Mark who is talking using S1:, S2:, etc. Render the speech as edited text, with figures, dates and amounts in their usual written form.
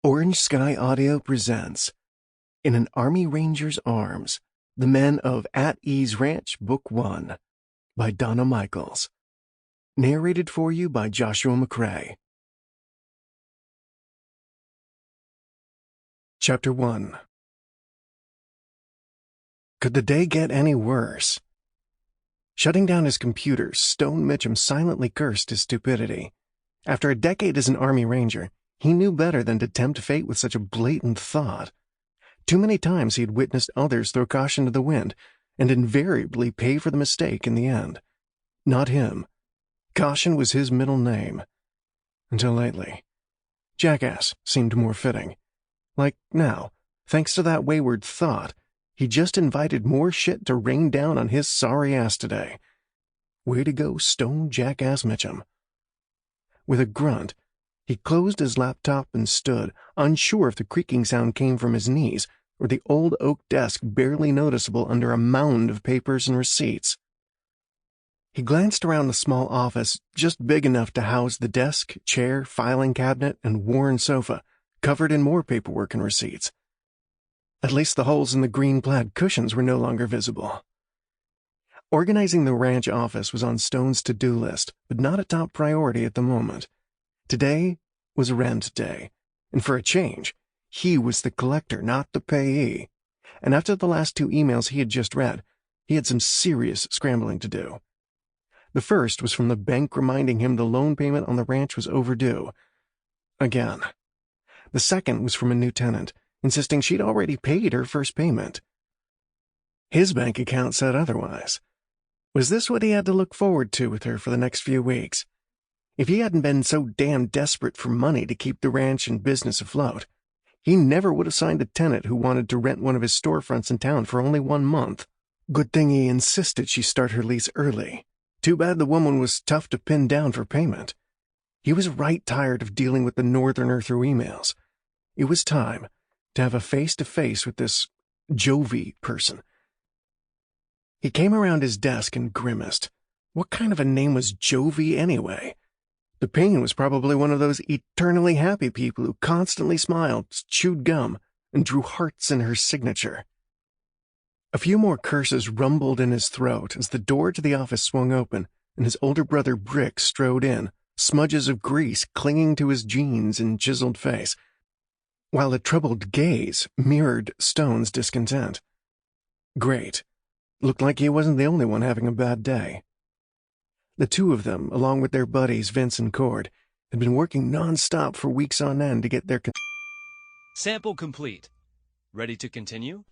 S1: Orange Sky Audio presents In an Army Ranger's Arms, The Men of At Ease Ranch, Book 1, by Donna Michaels. Narrated for you by Joshua Macrae. Chapter 1. Could the day get any worse? Shutting down his computer, Stone Mitchum silently cursed his stupidity. After a decade as an Army Ranger, he knew better than to tempt fate with such a blatant thought. Too many times he had witnessed others throw caution to the wind, and invariably pay for the mistake in the end. Not him. Caution was his middle name. Until lately. Jackass seemed more fitting. Like now, thanks to that wayward thought, he just invited more shit to rain down on his sorry ass today. Way to go, Stone Jackass Mitchum. With a grunt, he closed his laptop and stood, unsure if the creaking sound came from his knees or the old oak desk barely noticeable under a mound of papers and receipts. He glanced around the small office, just big enough to house the desk, chair, filing cabinet, and worn sofa, covered in more paperwork and receipts. At least the holes in the green plaid cushions were no longer visible. Organizing the ranch office was on Stone's to-do list, but not a top priority at the moment. Today was rent day, and for a change, he was the collector, not the payee. And after the last two emails he had just read, he had some serious scrambling to do. The first was from the bank reminding him the loan payment on the ranch was overdue. Again. The second was from a new tenant, insisting she'd already paid her first payment. His bank account said otherwise. Was this what he had to look forward to with her for the next few weeks? If he hadn't been so damn desperate for money to keep the ranch and business afloat, he never would have signed a tenant who wanted to rent one of his storefronts in town for only 1 month. Good thing he insisted she start her lease early. Too bad the woman was tough to pin down for payment. He was right tired of dealing with the northerner through emails. It was time to have a face-to-face with this Jovy person. He came around his desk and grimaced. What kind of a name was Jovy anyway? The pain was probably one of those eternally happy people who constantly smiled, chewed gum, and drew hearts in her signature. A few more curses rumbled in his throat as the door to the office swung open and his older brother Brick strode in, smudges of grease clinging to his jeans and chiseled face, while a troubled gaze mirrored Stone's discontent. Great. Looked like he wasn't the only one having a bad day. The two of them, along with their buddies Vince and Cord, had been working non-stop for weeks on end to get their
S2: Sample complete. Ready to continue?